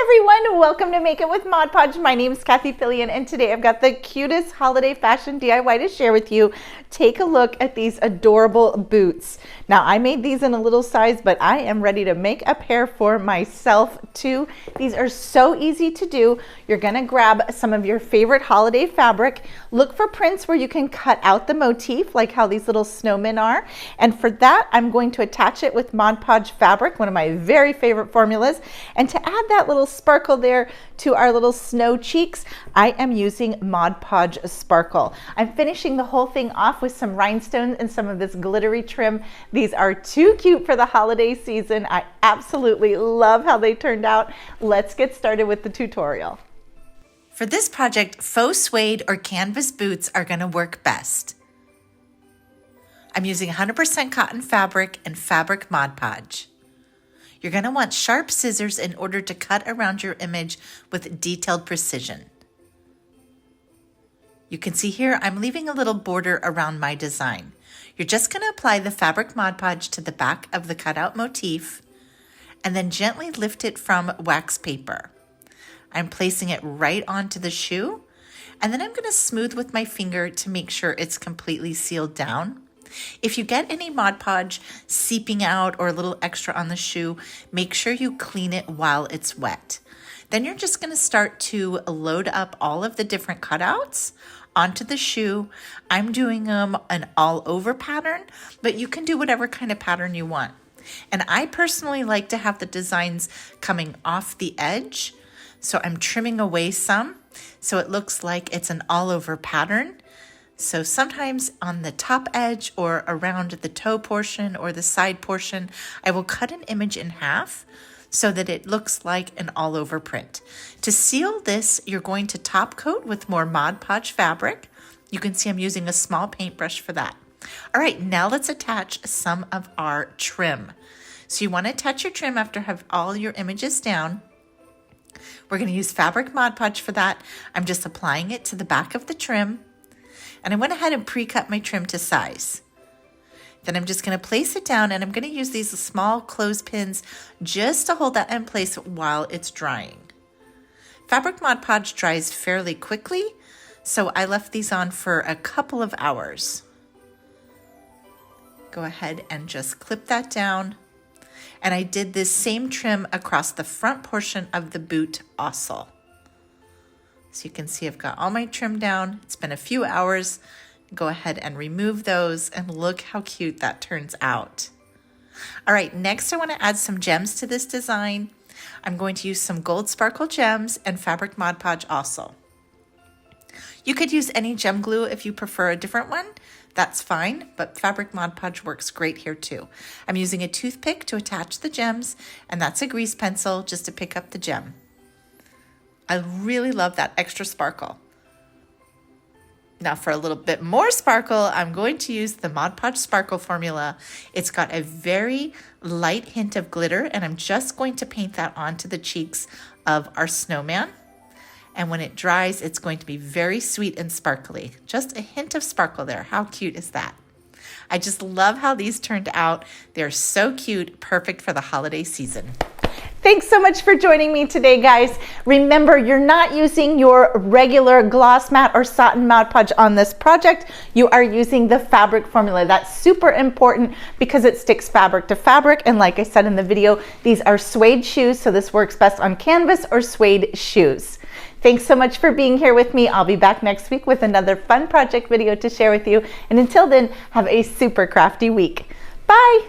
everyone, welcome to Make It with Mod Podge. My name is Cathie and today I've got the cutest holiday fashion DIY to share with you. Take a look at these adorable boots. Now I made these in a little size, but I am ready to make a pair for myself too. These are so easy to do. You're gonna grab some of your favorite holiday fabric. Look for prints where you can cut out the motif, like how these little snowmen are. And for that, I'm going to attach it with Mod Podge fabric, one of my very favorite formulas. And to add that little sparkle there to our little snow cheeks, I am using Mod Podge Sparkle. I'm finishing the whole thing off with some rhinestones and some of this glittery trim. These are too cute for the holiday season. I absolutely love how they turned out. Let's get started with the tutorial. For this project, faux suede or canvas boots are going to work best. I'm using 100% cotton fabric and Fabric Mod Podge. You're going to want sharp scissors in order to cut around your image with detailed precision. You can see here I'm leaving a little border around my design. You're just going to apply the Fabric Mod Podge to the back of the cutout motif and then gently lift it from wax paper. I'm placing it right onto the shoe, and then I'm going to smooth with my finger to make sure it's completely sealed down. If you get any Mod Podge seeping out or a little extra on the shoe, make sure you clean it while it's wet. Then you're just going to start to load up all of the different cutouts onto the shoe. I'm doing them an all over pattern, but you can do whatever kind of pattern you want. And I personally like to have the designs coming off the edge. So I'm trimming away some so it looks like it's an all over pattern. So sometimes on the top edge or around the toe portion or the side portion, I will cut an image in half so that it looks like an all over print. To seal this, you're going to top coat with more Mod Podge fabric. You can see I'm using a small paintbrush for that. All right, now let's attach some of our trim. So you want to attach your trim after you have all your images down. We're going to use Fabric Mod Podge for that. I'm just applying it to the back of the trim. And I went ahead and pre-cut my trim to size. Then I'm just going to place it down, and I'm going to use these small clothespins just to hold that in place while it's drying. Fabric Mod Podge dries fairly quickly, so I left these on for a couple of hours. Go ahead and just clip that down. And I did this same trim across the front portion of the boot also. So you can see I've got all my trim down. It's been a few hours. Go ahead and remove those, and look how cute that turns out. All right, next I want to add some gems to this design. I'm going to use some gold sparkle gems and Fabric Mod Podge also. You could use any gem glue if you prefer a different one. That's fine, but Fabric Mod Podge works great here too. I'm using a toothpick to attach the gems, and that's a grease pencil just to pick up the gem. I really love that extra sparkle. Now for a little bit more sparkle, I'm going to use the Mod Podge Sparkle formula. It's got a very light hint of glitter, and I'm just going to paint that onto the cheeks of our snowman. And when it dries, it's going to be very sweet and sparkly. Just a hint of sparkle there. How cute is that? I just love how these turned out. They're so cute, perfect for the holiday season. Thanks so much for joining me today, guys. Remember, you're not using your regular gloss mat or satin Mod Podge on this project. You are using the fabric formula. That's super important because it sticks fabric to fabric. And like I said in the video, these are suede shoes, so this works best on canvas or suede shoes. Thanks so much for being here with me. I'll be back next week with another fun project video to share with you. And until then, have a super crafty week. Bye.